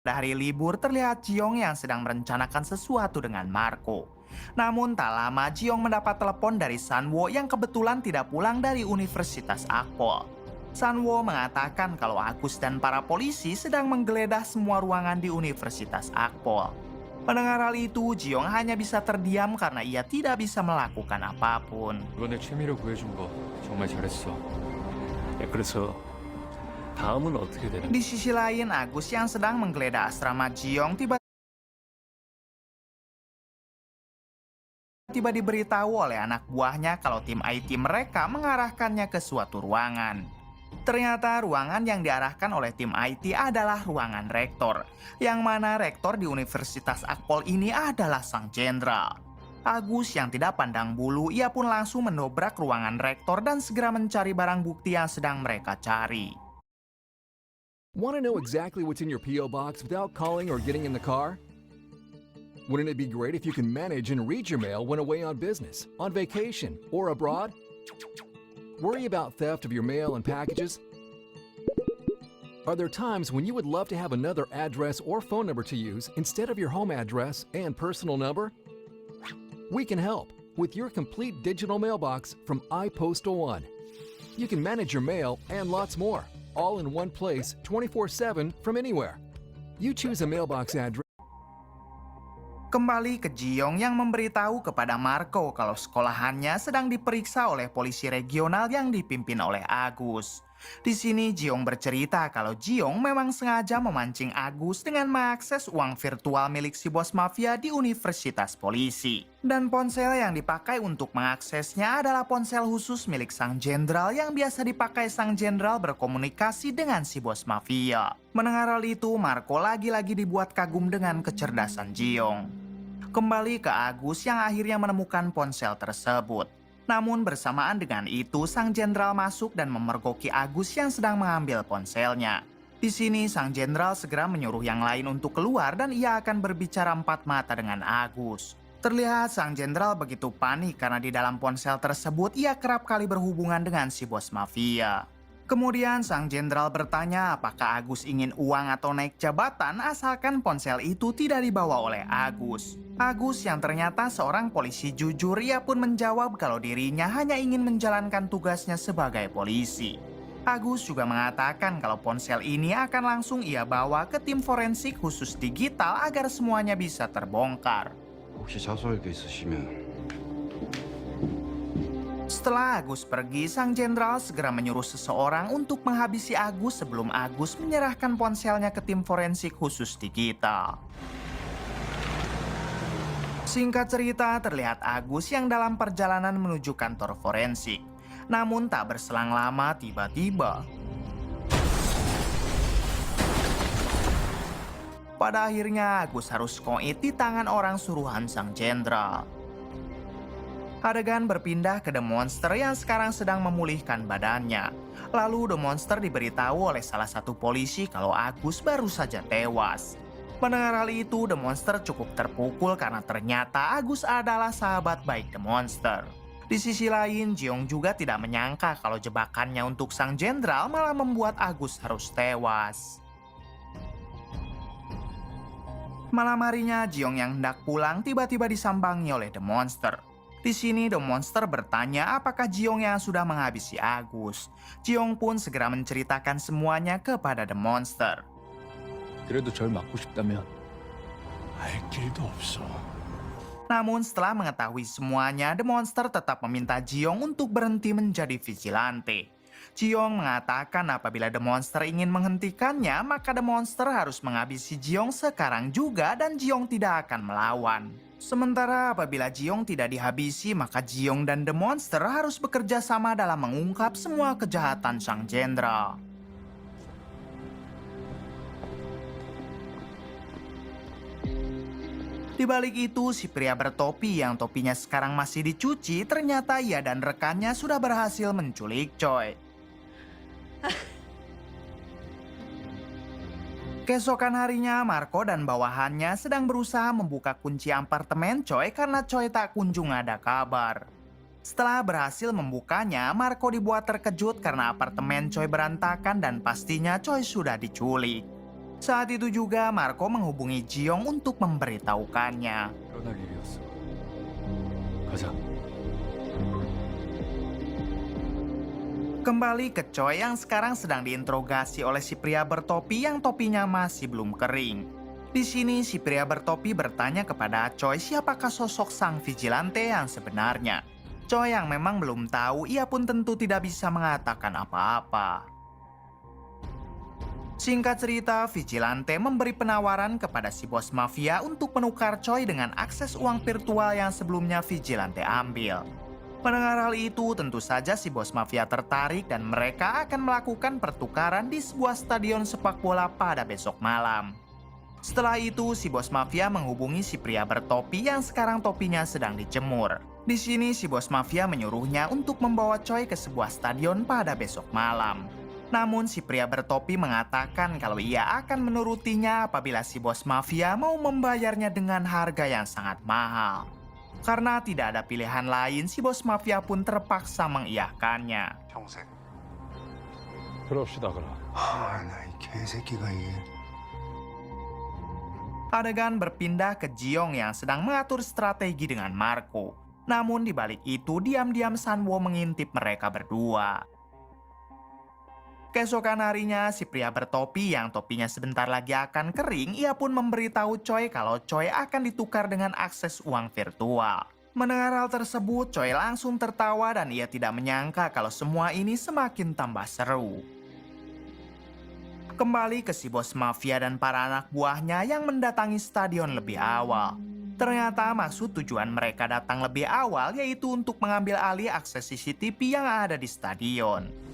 Dari libur terlihat Jiong yang sedang merencanakan sesuatu dengan Marco. Namun tak lama Jiong mendapat telepon dari Sanwo yang kebetulan tidak pulang dari Universitas Akpol. Sanwo mengatakan kalau Agus dan para polisi sedang menggeledah semua ruangan di Universitas Akpol. Mendengar hal itu, Jiong hanya bisa terdiam karena ia tidak bisa melakukan apapun. 이번에 취미로 구해준 거 정말 잘했어. 야, 그래서 다음은 어떻게 되는 Di sisi lain, Agus yang sedang menggeledah asrama Jiong tiba-tiba diberitahu oleh anak buahnya kalau tim IT mereka mengarahkannya ke suatu ruangan. Ternyata ruangan yang diarahkan oleh tim IT adalah ruangan rektor, yang mana rektor di Universitas Akpol ini adalah sang jenderal. Agus yang tidak pandang bulu, ia pun langsung mendobrak ruangan rektor dan segera mencari barang bukti yang sedang mereka cari. Want to know exactly what's in your P.O. box without calling or getting in the car? Wouldn't it be great if you can manage and read your mail when away on business, on vacation, or abroad? Worry about theft of your mail and packages? Are there times when you would love to have another address or phone number to use instead of your home address and personal number? We can help with your complete digital mailbox from iPostal One. You can manage your mail and lots more, all in one place 24/7 from anywhere. You choose a mailbox address. Kembali ke Jiong yang memberitahu kepada Marco kalau sekolahannya sedang diperiksa oleh polisi regional yang dipimpin oleh Agus. Di sini Jiong bercerita kalau Jiong memang sengaja memancing Agus dengan mengakses uang virtual milik si bos mafia di Universitas Polisi. Dan ponsel yang dipakai untuk mengaksesnya adalah ponsel khusus milik sang jenderal yang biasa dipakai sang jenderal berkomunikasi dengan si bos mafia. Mendengar hal itu, Marco lagi-lagi dibuat kagum dengan kecerdasan Jiong. Kembali ke Agus yang akhirnya menemukan ponsel tersebut. Namun bersamaan dengan itu, sang jenderal masuk dan memergoki Agus yang sedang mengambil ponselnya. Di sini, sang jenderal segera menyuruh yang lain untuk keluar dan ia akan berbicara empat mata dengan Agus. Terlihat sang jenderal begitu panik karena di dalam ponsel tersebut ia kerap kali berhubungan dengan si bos mafia. Kemudian sang jenderal bertanya apakah Agus ingin uang atau naik jabatan asalkan ponsel itu tidak dibawa oleh Agus. Agus yang ternyata seorang polisi jujur, ia pun menjawab kalau dirinya hanya ingin menjalankan tugasnya sebagai polisi. Agus juga mengatakan kalau ponsel ini akan langsung ia bawa ke tim forensik khusus digital agar semuanya bisa terbongkar. 혹시 자수할 게 있으시면 Setelah Agus pergi, sang jenderal segera menyuruh seseorang untuk menghabisi Agus sebelum Agus menyerahkan ponselnya ke tim forensik khusus digital. Singkat cerita, terlihat Agus yang dalam perjalanan menuju kantor forensik. Namun tak berselang lama, tiba-tiba pada akhirnya Agus harus koit di tangan orang suruhan sang jenderal. Adegan berpindah ke The Monster yang sekarang sedang memulihkan badannya. Lalu The Monster diberitahu oleh salah satu polisi kalau Agus baru saja tewas. Mendengar hal itu, The Monster cukup terpukul karena ternyata Agus adalah sahabat baik The Monster. Di sisi lain, Jiong juga tidak menyangka kalau jebakannya untuk sang jenderal malah membuat Agus harus tewas. Malam harinya, Jiong yang hendak pulang tiba-tiba disambangi oleh The Monster. Di sini The Monster bertanya apakah Jiong yang sudah menghabisi Agus. Jiong pun segera menceritakan semuanya kepada The Monster. 그래도 절 막고 싶다면 알 길도 없어. Namun setelah mengetahui semuanya, The Monster tetap meminta Jiong untuk berhenti menjadi vigilante. Jiong mengatakan apabila The Monster ingin menghentikannya, maka The Monster harus menghabisi Jiong sekarang juga dan Jiong tidak akan melawan. Sementara apabila Jiong tidak dihabisi, maka Jiong dan The Monster harus bekerja sama dalam mengungkap semua kejahatan sang jenderal. Di balik itu, si pria bertopi yang topinya sekarang masih dicuci, ternyata ia dan rekannya sudah berhasil menculik Choi. Keesokan harinya, Marco dan bawahannya sedang berusaha membuka kunci apartemen Choi karena Choi tak kunjung ada kabar. Setelah berhasil membukanya, Marco dibuat terkejut karena apartemen Choi berantakan dan pastinya Choi sudah diculik. Saat itu juga Marco menghubungi Jiong untuk memberitahukannya. 일어날 일이었어. 가자. Kembali ke Choi yang sekarang sedang diinterogasi oleh si pria bertopi yang topinya masih belum kering. Di sini si pria bertopi bertanya kepada Choi siapakah sosok sang vigilante yang sebenarnya. Choi yang memang belum tahu, ia pun tentu tidak bisa mengatakan apa-apa. Singkat cerita, vigilante memberi penawaran kepada si bos mafia untuk menukar Choi dengan akses uang virtual yang sebelumnya vigilante ambil. Mendengar hal itu, tentu saja si bos mafia tertarik dan mereka akan melakukan pertukaran di sebuah stadion sepak bola pada besok malam. Setelah itu, si bos mafia menghubungi si pria bertopi yang sekarang topinya sedang dijemur. Di sini, si bos mafia menyuruhnya untuk membawa Choi ke sebuah stadion pada besok malam. Namun, si pria bertopi mengatakan kalau ia akan menurutinya apabila si bos mafia mau membayarnya dengan harga yang sangat mahal. Karena tidak ada pilihan lain, si bos mafia pun terpaksa mengiyakannya. 평생. 그럽시다 그럼. 나 이 개새끼가 이게. Adegan berpindah ke Jiong yang sedang mengatur strategi dengan Marco. Namun di balik itu, diam-diam Sanwo mengintip mereka berdua. Keesokan harinya, si pria bertopi yang topinya sebentar lagi akan kering, ia pun memberitahu Choi kalau Choi akan ditukar dengan akses uang virtual. Mendengar hal tersebut, Choi langsung tertawa dan ia tidak menyangka kalau semua ini semakin tambah seru. Kembali ke si bos mafia dan para anak buahnya yang mendatangi stadion lebih awal. Ternyata maksud tujuan mereka datang lebih awal yaitu untuk mengambil alih akses CCTV yang ada di stadion.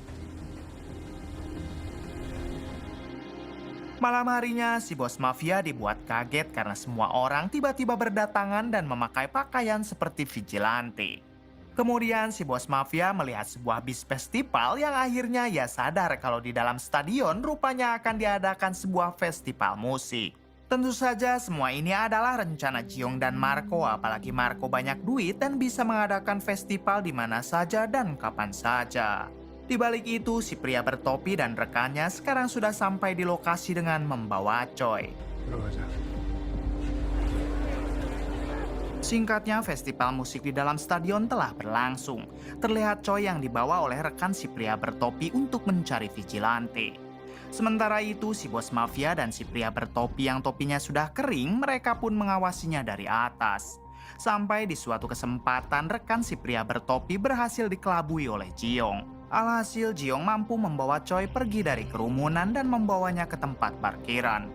Malam harinya, si bos mafia dibuat kaget karena semua orang tiba-tiba berdatangan dan memakai pakaian seperti vigilante. Kemudian si bos mafia melihat sebuah bis festival yang akhirnya ia sadar kalau di dalam stadion rupanya akan diadakan sebuah festival musik. Tentu saja semua ini adalah rencana Jiong dan Marco, apalagi Marco banyak duit dan bisa mengadakan festival di mana saja dan kapan saja. Di balik itu, si pria bertopi dan rekannya sekarang sudah sampai di lokasi dengan membawa Choi. 들어가자. Singkatnya, festival musik di dalam stadion telah berlangsung. Terlihat Choi yang dibawa oleh rekan si pria bertopi untuk mencari vigilante. Sementara itu, si bos mafia dan si pria bertopi yang topinya sudah kering, mereka pun mengawasinya dari atas. Sampai di suatu kesempatan, rekan si pria bertopi berhasil dikelabui oleh Jiong. Alhasil, Jiong mampu membawa Choi pergi dari kerumunan dan membawanya ke tempat parkiran.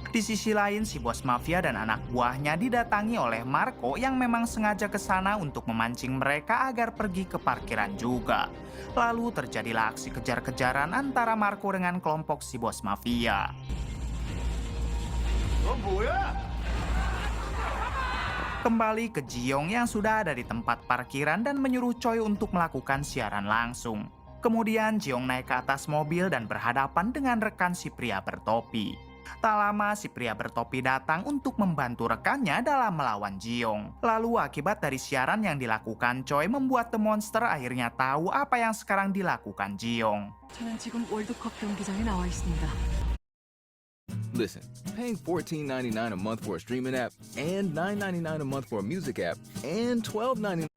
Di sisi lain, si bos mafia dan anak buahnya didatangi oleh Marco yang memang sengaja ke sana untuk memancing mereka agar pergi ke parkiran juga. Lalu terjadilah aksi kejar-kejaran antara Marco dengan kelompok si bos mafia. Kembali ke Jiong yang sudah ada di tempat parkiran dan menyuruh Choi untuk melakukan siaran langsung. Kemudian Jiong naik ke atas mobil dan berhadapan dengan rekan si pria bertopi. Tak lama si pria bertopi datang untuk membantu rekannya dalam melawan Jiong. Lalu akibat dari siaran yang dilakukan Choi membuat The Monster akhirnya tahu apa yang sekarang dilakukan Jiong. 저는 지금 월드컵 경기장에 나와 있습니다. Listen, paying $14.99 a month for a streaming app and $9.99 a month for a music app and $12.99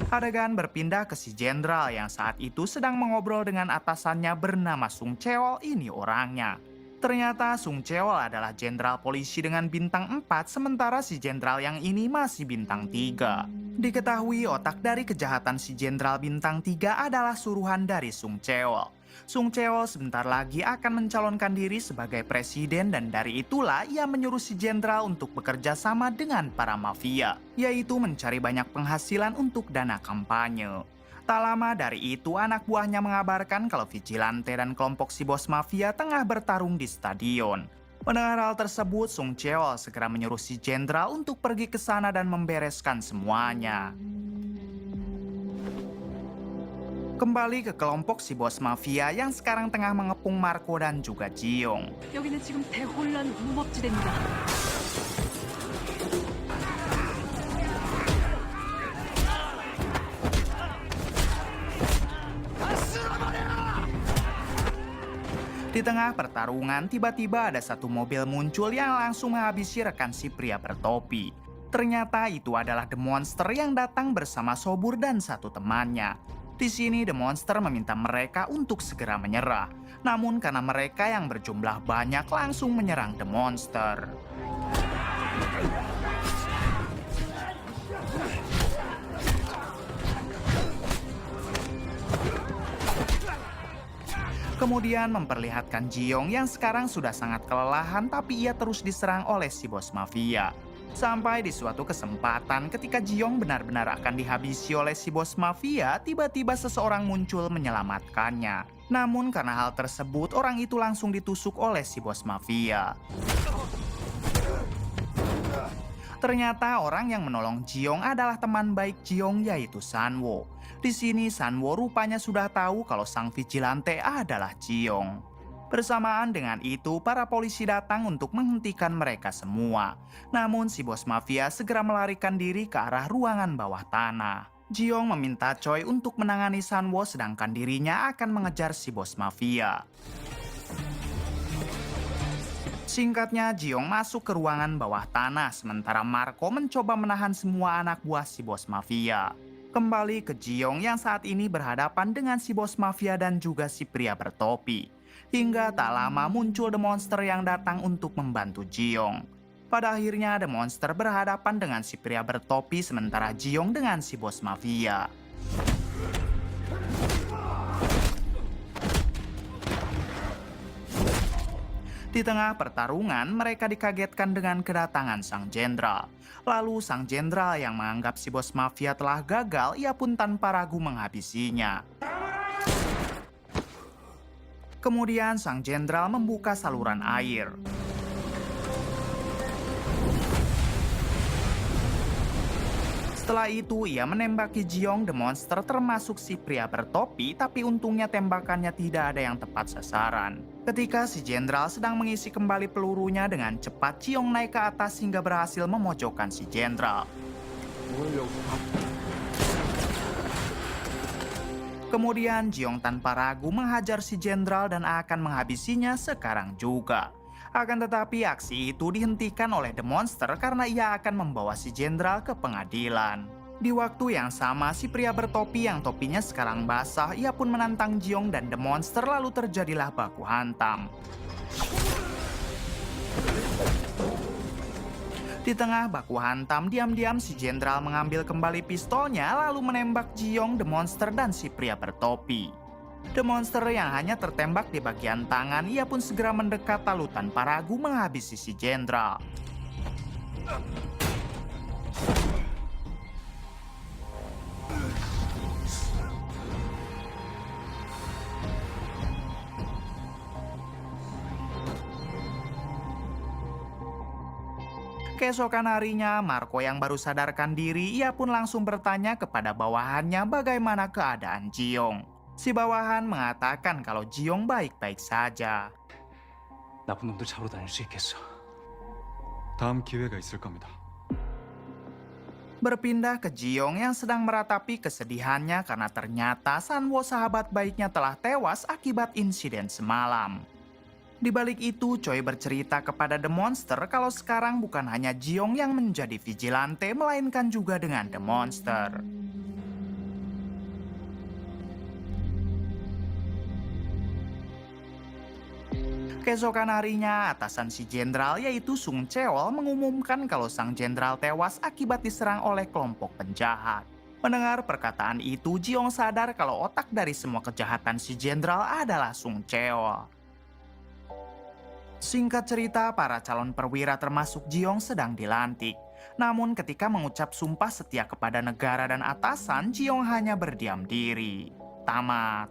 Adegan berpindah ke si jenderal yang saat itu sedang mengobrol dengan atasannya bernama Sung Cheol. Ini orangnya. Ternyata Sung Cheol adalah jenderal polisi dengan bintang 4, sementara si jenderal yang ini masih bintang 3. Diketahui otak dari kejahatan si jenderal bintang 3 adalah suruhan dari Sung Cheol. Sung Cheol sebentar lagi akan mencalonkan diri sebagai presiden dan dari itulah ia menyuruh si jenderal untuk bekerja sama dengan para mafia, yaitu mencari banyak penghasilan untuk dana kampanye. Tak lama dari itu, anak buahnya mengabarkan kalau vigilante dan kelompok si bos mafia tengah bertarung di stadion. Mendengar hal tersebut, Sung Cheol segera menyuruh si jenderal untuk pergi ke sana dan membereskan semuanya. Kembali ke kelompok si bos mafia yang sekarang tengah mengepung Marco dan juga Jiong. 여기는 지금 대혼란 무법지대입니다. Di tengah pertarungan, tiba-tiba ada satu mobil muncul yang langsung menghabisi rekan si pria bertopi. Ternyata itu adalah The Monster yang datang bersama Sobur dan satu temannya. Di sini The Monster meminta mereka untuk segera menyerah. Namun karena mereka yang berjumlah banyak langsung menyerang The Monster. Kemudian memperlihatkan Jiong yang sekarang sudah sangat kelelahan tapi ia terus diserang oleh si bos mafia. Sampai di suatu kesempatan ketika Jiong benar-benar akan dihabisi oleh si bos mafia, tiba-tiba seseorang muncul menyelamatkannya. Namun karena hal tersebut, orang itu langsung ditusuk oleh si bos mafia. Ternyata orang yang menolong Jiong adalah teman baik Jiong yaitu Sanwo. Di sini Sanwo rupanya sudah tahu kalau sang vigilante adalah Jiong. Bersamaan dengan itu, para polisi datang untuk menghentikan mereka semua. Namun si bos mafia segera melarikan diri ke arah ruangan bawah tanah. Jiong meminta Choi untuk menangani Sanwo sedangkan dirinya akan mengejar si bos mafia. Singkatnya, Jiong masuk ke ruangan bawah tanah sementara Marco mencoba menahan semua anak buah si bos mafia. Kembali ke Jiong yang saat ini berhadapan dengan si bos mafia dan juga si pria bertopi. Hingga tak lama muncul The Monster yang datang untuk membantu Jiong. Pada akhirnya The Monster berhadapan dengan si pria bertopi sementara Jiong dengan si bos mafia. Di tengah pertarungan, mereka dikagetkan dengan kedatangan sang jenderal. Lalu sang jenderal yang menganggap si bos mafia telah gagal, ia pun tanpa ragu menghabisinya. Kemudian sang jenderal membuka saluran air. Setelah itu, ia menembaki Jiong The Monster termasuk si pria bertopi, tapi untungnya tembakannya tidak ada yang tepat sasaran. Ketika si jenderal sedang mengisi kembali pelurunya dengan cepat, Jiong naik ke atas hingga berhasil memojokkan si jenderal. Kemudian Jiong tanpa ragu menghajar si jenderal dan akan menghabisinya sekarang juga. Akan tetapi aksi itu dihentikan oleh The Monster karena ia akan membawa si jenderal ke pengadilan. Di waktu yang sama, si pria bertopi yang topinya sekarang basah, ia pun menantang Jiong dan The Monster lalu terjadilah baku hantam. Di tengah baku hantam, diam-diam si jenderal mengambil kembali pistolnya lalu menembak Jiong, The Monster, dan si pria bertopi. The Monster yang hanya tertembak di bagian tangan, ia pun segera mendekat lalu tanpa ragu menghabisi si jenderal. Keesokan harinya, Marco yang baru sadarkan diri, ia pun langsung bertanya kepada bawahannya bagaimana keadaan Jiong. Si bawahan mengatakan kalau Jiong baik-baik saja. 나쁜 놈들 잡으러 다닐 수 있겠어. 다음 기회가 있을 겁니다. Berpindah ke Jiong yang sedang meratapi kesedihannya karena ternyata Sanwo sahabat baiknya telah tewas akibat insiden semalam. Di balik itu, Choi bercerita kepada The Monster kalau sekarang bukan hanya Jiong yang menjadi vigilante, melainkan juga dengan The Monster. Keesokan harinya, atasan si jenderal yaitu Sung Cheol mengumumkan kalau sang jenderal tewas akibat diserang oleh kelompok penjahat. Mendengar perkataan itu, Jiong sadar kalau otak dari semua kejahatan si jenderal adalah Sung Cheol. Singkat cerita, para calon perwira termasuk Jiong sedang dilantik. Namun ketika mengucap sumpah setia kepada negara dan atasan, Jiong hanya berdiam diri. Tamat.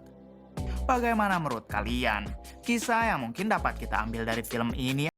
Bagaimana menurut kalian? Kisah yang mungkin dapat kita ambil dari film ini